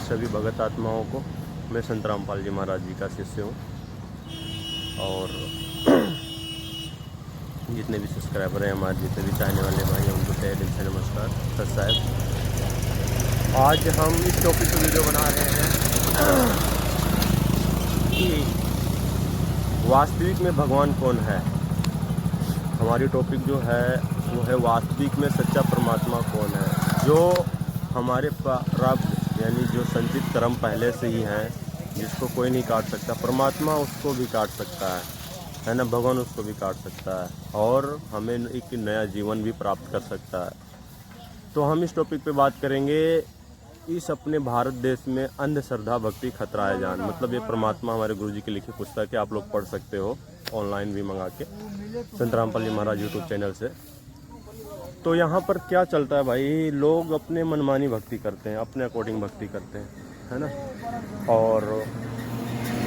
सभी भगत आत्माओं को। मैं संत रामपाल जी महाराज जी का शिष्य हूँ और जितने भी सब्सक्राइबर हैं हमारे, जितने भी चाहने वाले भाई हैं, उनको तहे दिल से नमस्कार। सत साहब, आज हम इस टॉपिक पर वीडियो बना रहे हैं कि वास्तविक में भगवान कौन है। हमारी टॉपिक जो है वो है वास्तविक में सच्चा परमात्मा कौन है, जो हमारे प्रारब्ध यानी जो संचित कर्म पहले से ही हैं, जिसको कोई नहीं काट सकता। परमात्मा उसको भी काट सकता है ना, भगवान उसको भी काट सकता है और हमें एक नया जीवन भी प्राप्त कर सकता है। तो हम इस टॉपिक पे बात करेंगे। इस अपने भारत देश में अंधश्रद्धा भक्ति खतरा है जान, मतलब ये परमात्मा हमारे गुरुजी की लिखी पुस्तक है, आप लोग पढ़ सकते हो ऑनलाइन भी मंगा के संत रामपाल जी महाराज यूट्यूब चैनल से। तो यहाँ पर क्या चलता है भाई, लोग अपने मनमानी भक्ति करते हैं, अपने अकॉर्डिंग भक्ति करते हैं, है ना, और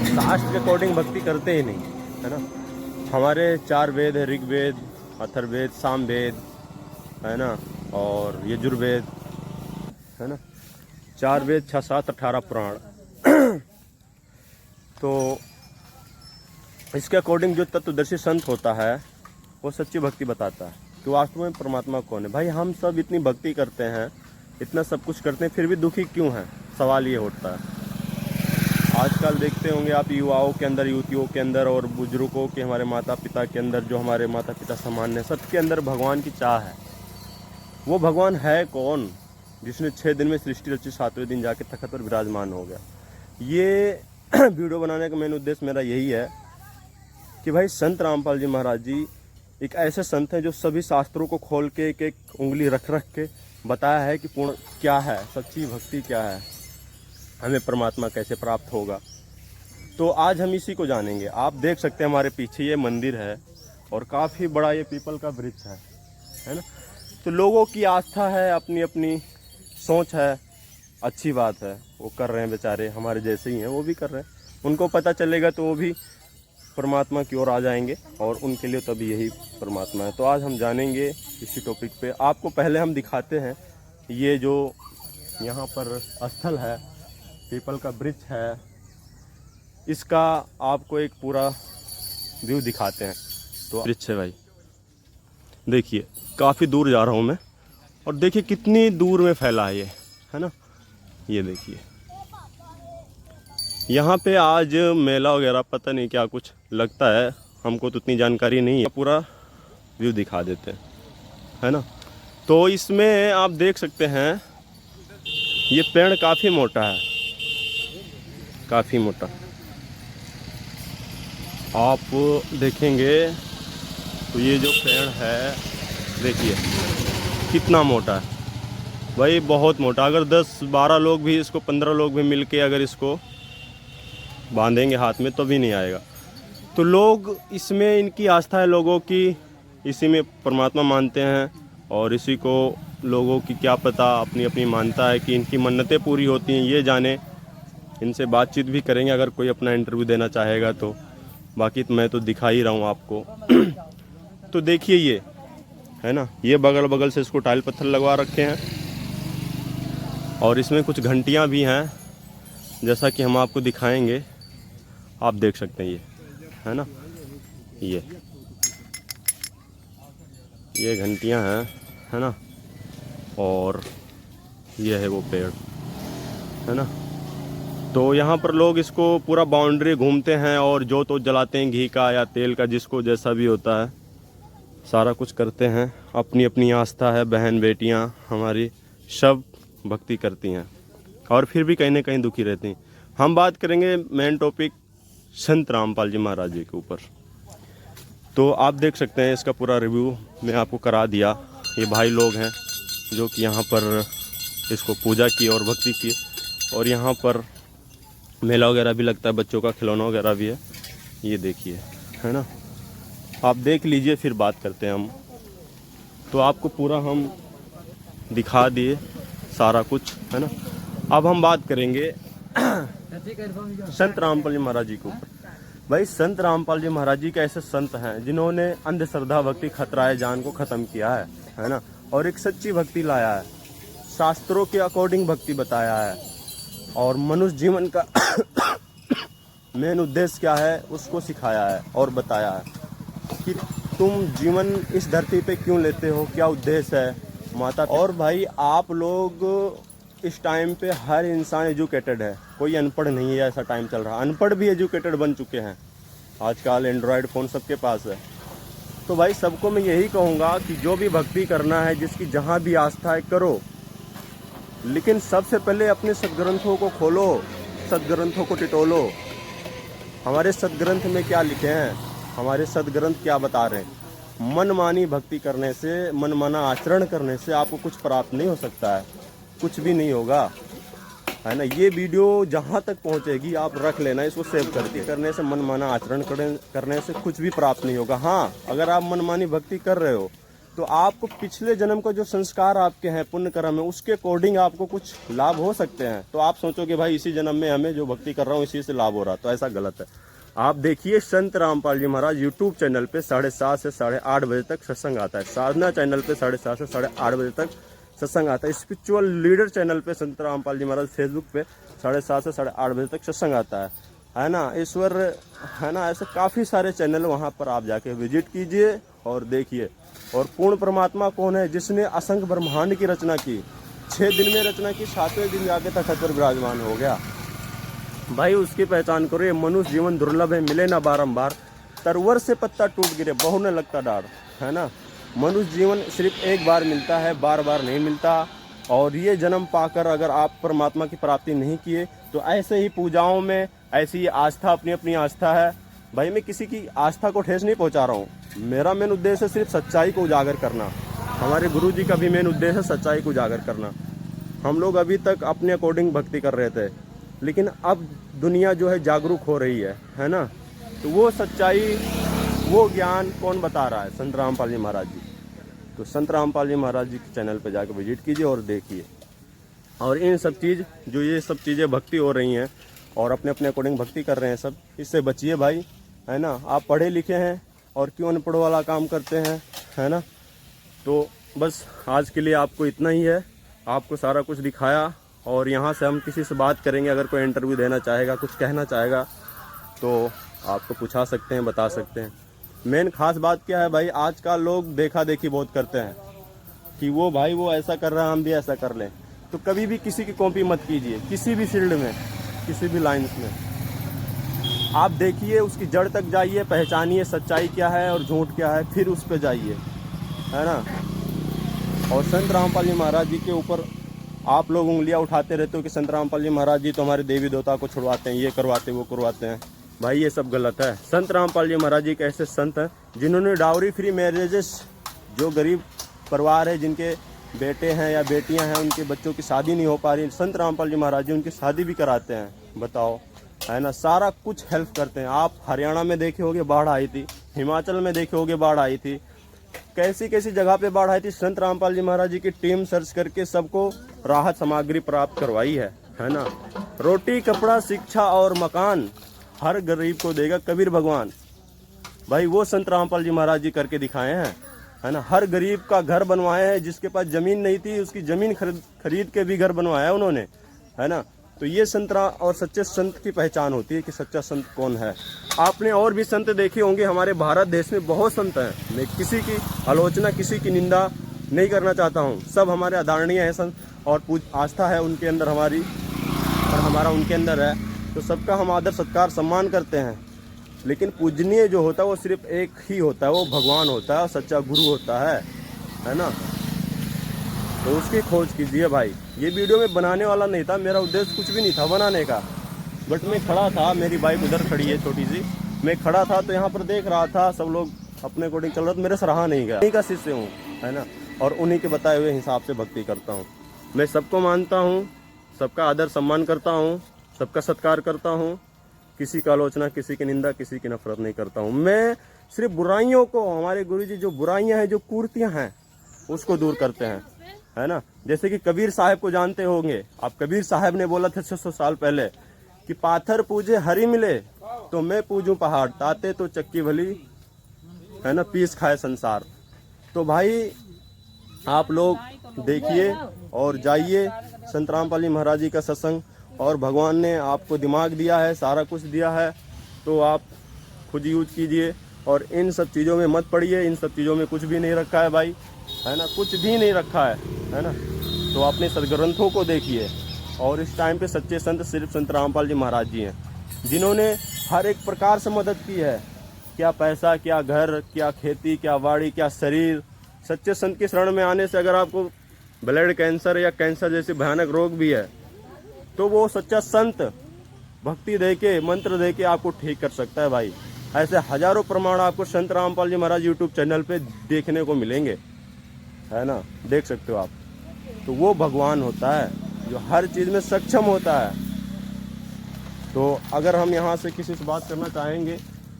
शास्त्र के अकॉर्डिंग भक्ति करते ही नहीं, है ना। हमारे 4 वेद है, ऋग्वेद, अथर्ववेद, सामवेद, है ना, और यजुर्वेद, है ना, 4 वेद, 6, 7, 18 पुराण। तो इसके अकॉर्डिंग जो तत्वदर्शी संत होता है वो सच्ची भक्ति बताता है कि वास्तव में परमात्मा कौन है। भाई हम सब इतनी भक्ति करते हैं, इतना सब कुछ करते हैं, फिर भी दुखी क्यों हैं, सवाल ये उठता है। आजकल देखते होंगे आप युवाओं के अंदर, युवतियों के अंदर और बुजुर्गों के, हमारे माता पिता के अंदर, जो हमारे माता पिता समान है, सबके अंदर भगवान की चाह है। वो भगवान है कौन जिसने 6 दिन में सृष्टि रची, 7वें दिन जाके तख्त पर विराजमान हो गया। ये वीडियो बनाने का मेन उद्देश्य मेरा यही है कि भाई संत रामपाल जी महाराज जी एक ऐसे संत हैं जो सभी शास्त्रों को खोल के एक एक उंगली रख रख के बताया है कि पूर्ण क्या है, सच्ची भक्ति क्या है, हमें परमात्मा कैसे प्राप्त होगा। तो आज हम इसी को जानेंगे। आप देख सकते हैं हमारे पीछे ये मंदिर है और काफ़ी बड़ा ये पीपल का वृक्ष है ना। तो लोगों की आस्था है, अपनी अपनी सोच है, अच्छी बात है, वो कर रहे हैं बेचारे, हमारे जैसे ही हैं, वो भी कर रहे हैं। उनको पता चलेगा तो वो भी परमात्मा की ओर आ जाएंगे और उनके लिए तभी यही परमात्मा है। तो आज हम जानेंगे इसी टॉपिक पे। आपको पहले हम दिखाते हैं ये जो यहाँ पर स्थल है, पीपल का वृक्ष है, इसका आपको एक पूरा व्यू दिखाते हैं। तो वृक्ष है भाई, देखिए काफ़ी दूर जा रहा हूँ मैं, और देखिए कितनी दूर में फैला है ये, है ना। ये देखिए यहाँ पे आज मेला वगैरह पता नहीं क्या कुछ लगता है, हमको तो उतनी जानकारी नहीं है। पूरा व्यू दिखा देते हैं, है ना। तो इसमें आप देख सकते हैं ये पेड़ काफ़ी मोटा है, काफ़ी मोटा। आप देखेंगे तो ये जो पेड़ है देखिए कितना मोटा है भाई, बहुत मोटा। अगर 10-12 लोग भी इसको, 15 लोग भी मिलके अगर इसको बांधेंगे हाथ में तो भी नहीं आएगा। तो लोग इसमें, इनकी आस्था है लोगों की, इसी में परमात्मा मानते हैं और इसी को लोगों की क्या पता अपनी अपनी मानता है कि इनकी मन्नतें पूरी होती हैं, ये जाने। इनसे बातचीत भी करेंगे अगर कोई अपना इंटरव्यू देना चाहेगा तो, बाकी तो मैं तो दिखा ही रहा हूँ आपको। तो देखिए ये है ना, ये बगल बगल से इसको टाइल पत्थर लगवा रखे हैं और इसमें कुछ घंटियाँ भी हैं, जैसा कि हम आपको दिखाएंगे। आप देख सकते हैं ये, है ना, ये घंटियां हैं, है ना, और ये है वो पेड़, है ना। तो यहाँ पर लोग इसको पूरा बाउंड्री घूमते हैं और जोत तो जलाते हैं, घी का या तेल का, जिसको जैसा भी होता है सारा कुछ करते हैं। अपनी अपनी आस्था है, बहन बेटियाँ हमारी सब भक्ति करती हैं और फिर भी कहीं ना कहीं दुखी रहती हैं। हम बात करेंगे मेन टॉपिक संत रामपाल जी महाराज जी के ऊपर। तो आप देख सकते हैं इसका पूरा रिव्यू मैं आपको करा दिया। ये भाई लोग हैं जो कि यहाँ पर इसको पूजा की और भक्ति की, और यहाँ पर मेला वगैरह भी लगता है, बच्चों का खिलौना वगैरह भी है। ये देखिए, है ना, आप देख लीजिए फिर बात करते हैं हम। तो आपको पूरा हम दिखा दिए सारा कुछ, है ना। अब हम बात करेंगे संत रामपाल जी महाराज जी के ऊपर। भाई संत रामपाल जी महाराज जी के ऐसे संत हैं जिन्होंने अंधश्रद्धा भक्ति खतराए जान को ख़त्म किया है ना, और एक सच्ची भक्ति लाया है, शास्त्रों के अकॉर्डिंग भक्ति बताया है। और मनुष्य जीवन का मेन उद्देश्य क्या है उसको सिखाया है और बताया है कि तुम जीवन इस धरती पे क्यों लेते हो, क्या उद्देश्य है माता। और भाई आप लोग इस टाइम पे हर इंसान एजुकेटेड है, कोई अनपढ़ नहीं है। ऐसा टाइम चल रहा है, अनपढ़ भी एजुकेटेड बन चुके हैं। आजकल एंड्रॉयड फ़ोन सबके पास है। तो भाई सबको मैं यही कहूँगा कि जो भी भक्ति करना है, जिसकी जहाँ भी आस्था है करो, लेकिन सबसे पहले अपने सदग्रंथों को खोलो, सदग्रंथों को टिटोलो। हमारे सदग्रंथ में क्या लिखे हैं, हमारे सदग्रंथ क्या बता रहे हैं। मनमानी भक्ति करने से, मनमाना आचरण करने से आपको कुछ प्राप्त नहीं हो सकता है, कुछ भी नहीं होगा, है ना। ये वीडियो जहाँ तक पहुँचेगी आप रख लेना, इसको सेव करने से मनमाना आचरण करने से कुछ भी प्राप्त नहीं होगा। हाँ, अगर आप मनमानी भक्ति कर रहे हो तो आपको पिछले जन्म का जो संस्कार आपके हैं, पुण्य कर्म है, उसके अकॉर्डिंग आपको कुछ लाभ हो सकते हैं। तो आप सोचोगे भाई इसी जन्म में हमें जो भक्ति कर रहा हूँ इसी से लाभ हो रहा, तो ऐसा गलत है। आप देखिए संत रामपाल जी महाराज यूट्यूब चैनल पे 7:30 से 8:30 बजे तक सत्संग आता है। साधना चैनल पे 7:30 से 8:30 बजे तक सत्संग आता है। स्पिरिचुअल लीडर चैनल पे संत रामपाल जी महाराज फेसबुक पे 7:30 से 8:30 बजे तक सत्संग आता है ना। ईश्वर, है ना, ऐसे काफ़ी सारे चैनल वहाँ पर आप जाके विजिट कीजिए और देखिए। और पूर्ण परमात्मा कौन है, जिसने असंख्य ब्रह्मांड की रचना की, 6 दिन में रचना की, 7वें दिन जाके तखत पर विराजमान हो गया। भाई उसकी पहचान करो। ये मनुष्य जीवन दुर्लभ है, मिले ना बारंबार, तरवर से पत्ता टूट गिरे बहु न लगता डाढ़, है ना। मनुष्य जीवन सिर्फ एक बार मिलता है, बार बार नहीं मिलता। और ये जन्म पाकर अगर आप परमात्मा की प्राप्ति नहीं किए तो ऐसे ही पूजाओं में, ऐसी ही आस्था, अपनी अपनी आस्था है। भाई मैं किसी की आस्था को ठेस नहीं पहुंचा रहा हूँ, मेरा मेन उद्देश्य है सिर्फ सच्चाई को उजागर करना। हमारे गुरु जी का भी मेन उद्देश्य है सच्चाई को उजागर करना। हम लोग अभी तक अपने अकॉर्डिंग भक्ति कर रहे थे, लेकिन अब दुनिया जो है जागरूक हो रही है ना। तो वो सच्चाई, वो ज्ञान कौन बता रहा है? संत रामपाल जी महाराज जी। तो संत रामपाल जी महाराज जी के चैनल पे जाकर विजिट कीजिए और देखिए। और इन सब चीज़, जो ये सब चीज़ें भक्ति हो रही हैं और अपने अपने अकॉर्डिंग भक्ति कर रहे हैं सब, इससे बचिए भाई, है ना। आप पढ़े लिखे हैं और क्यों अनपढ़ वाला काम करते हैं, है ना। तो बस आज के लिए आपको इतना ही है, आपको सारा कुछ दिखाया। और यहाँ से हम किसी से बात करेंगे, अगर कोई इंटरव्यू देना चाहेगा, कुछ कहना चाहेगा तो आपको पूछा सकते हैं, बता सकते हैं। मेन खास बात क्या है भाई, आजकल लोग देखा देखी बहुत करते हैं कि वो भाई वो ऐसा कर रहा है हम भी ऐसा कर लें। तो कभी भी किसी की कॉपी मत कीजिए, किसी भी फील्ड में, किसी भी लाइन्स में। आप देखिए, उसकी जड़ तक जाइए, पहचानिए सच्चाई क्या है और झूठ क्या है, फिर उस पर जाइए, है ना। और संत रामपाल जी महाराज जी के ऊपर आप लोग उंगलियां उठाते रहते हो कि संत रामपाल जी महाराज जी तो हमारे देवी देवता को छुड़वाते हैं, ये करवाते वो करवाते हैं। भाई ये सब गलत है। संत रामपाल जी महाराज जी एक ऐसे संत हैं जिन्होंने डाउरी फ्री मैरिजेस, जो गरीब परिवार है जिनके बेटे हैं या बेटियां हैं, उनके बच्चों की शादी नहीं हो पा रही, संत रामपाल जी महाराज जी उनकी शादी भी कराते हैं। बताओ, है ना, सारा कुछ हेल्प करते हैं। आप हरियाणा में देखे होगे बाढ़ आई थी, हिमाचल में देखे होगे बाढ़ आई थी, कैसी कैसी जगह पे बाढ़ आई थी। संत रामपाल जी महाराज जी की टीम सर्च करके सबको राहत सामग्री प्राप्त करवाई है ना। रोटी, कपड़ा, शिक्षा और मकान हर गरीब को देगा कबीर भगवान। भाई वो संत रामपाल जी महाराज जी करके दिखाए हैं, है ना। हर गरीब का घर बनवाए हैं, जिसके पास जमीन नहीं थी उसकी जमीन खरीद के भी घर बनवाया उन्होंने, है ना। तो ये संत और सच्चे संत की पहचान होती है कि सच्चा संत कौन है। आपने और भी संत देखे होंगे, हमारे भारत देश में बहुत संत हैं। मैं किसी की आलोचना, किसी की निंदा नहीं करना चाहता हूँ, सब हमारे आदरणीय हैं संत और आस्था है उनके अंदर हमारी और हमारा उनके अंदर है, तो सबका हम आदर सत्कार सम्मान करते हैं। लेकिन पूजनीय जो होता है वो सिर्फ एक ही होता है, वो भगवान होता है, सच्चा गुरु होता है ना। तो उसकी खोज कीजिए भाई। ये वीडियो में बनाने वाला नहीं था, मेरा उद्देश्य कुछ भी नहीं था बनाने का, बट मैं खड़ा था, मेरी बाइक उधर खड़ी है छोटी सी, मैं खड़ा था तो यहाँ पर देख रहा था सब लोग अपने अकॉर्डिंग चल रहा था, मेरे से रहा नहीं गया। उन्हीं का शिष्य हूँ, है ना, और उन्हीं के बताए हुए हिसाब से भक्ति करता हूँ। मैं सबको मानता हूँ, सबका आदर सम्मान करता हूँ, सबका सत्कार करता हूँ, किसी का आलोचना, किसी की निंदा, किसी की नफरत नहीं करता हूँ। मैं सिर्फ बुराइयों को, हमारे गुरुजी जो बुराइयां हैं, जो कुर्तियां हैं, उसको दूर करते हैं, है ना। जैसे कि कबीर साहब को जानते होंगे आप, कबीर साहब ने बोला था 600 साल पहले कि पाथर पूजे हरी मिले तो मैं पूजूं पहाड़, ताते तो चक्की भली, है ना, पीस खाए संसार। तो भाई आप लोग देखिए और जाइए संत रामपाल जी महाराज जी का सत्संग, और भगवान ने आपको दिमाग दिया है, सारा कुछ दिया है, तो आप खुद यूज कीजिए और इन सब चीज़ों में मत पड़िए। इन सब चीज़ों में कुछ भी नहीं रखा है भाई, है ना, कुछ भी नहीं रखा है ना। तो अपने सदग्रंथों को देखिए। और इस टाइम पे सच्चे संत सिर्फ संत रामपाल जी महाराज जी हैं, जिन्होंने हर एक प्रकार से मदद की है। क्या पैसा, क्या घर, क्या खेती, क्या वाड़ी, क्या शरीर। सच्चे संत की शरण में आने से अगर आपको ब्लड कैंसर या कैंसर जैसे भयानक रोग भी है, तो वो सच्चा संत भक्ति दे के, मंत्र दे के आपको ठीक कर सकता है भाई। ऐसे हजारों प्रमाण आपको संत रामपाल जी महाराज यूट्यूब चैनल पे देखने को मिलेंगे, है ना, देख सकते हो आप। तो वो भगवान होता है जो हर चीज़ में सक्षम होता है। तो अगर हम यहाँ से किसी से बात करना चाहेंगे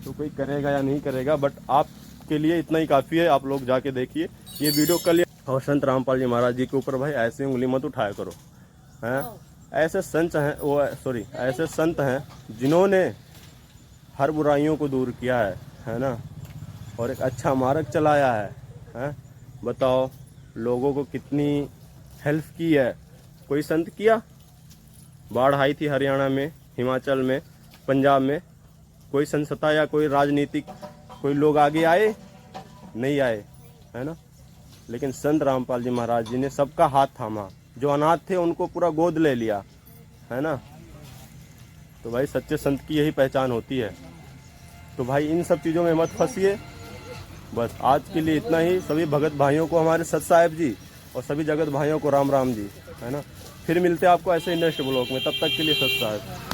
तो कोई करेगा या नहीं करेगा, बट आपके लिए इतना ही काफ़ी है। आप लोग जाके देखिए ये वीडियो कल। और संत रामपाल जी महाराज जी के ऊपर भाई ऐसे उंगली मत उठाया करो, हैं। ऐसे संत हैं ऐसे संत हैं जिन्होंने हर बुराइयों को दूर किया है ना, और एक अच्छा मार्ग चलाया है। बताओ लोगों को कितनी हेल्प की है। कोई संत किया? बाढ़ आई थी हरियाणा में, हिमाचल में, पंजाब में, कोई संस्था या कोई राजनीतिक कोई लोग आगे आए? नहीं आए, है ना। लेकिन संत रामपाल जी महाराज जी ने सबका हाथ थामा। जो अनाथ थे उनको पूरा गोद ले लिया, है ना। तो भाई सच्चे संत की यही पहचान होती है। तो भाई इन सब चीज़ों में मत फंसिए। बस आज के लिए इतना ही। सभी भगत भाइयों को हमारे सत साहेब जी और सभी जगत भाइयों को राम राम जी, है ना। फिर मिलते हैं आपको ऐसे ही नेक्स्ट ब्लॉग में। तब तक के लिए सत साहेब।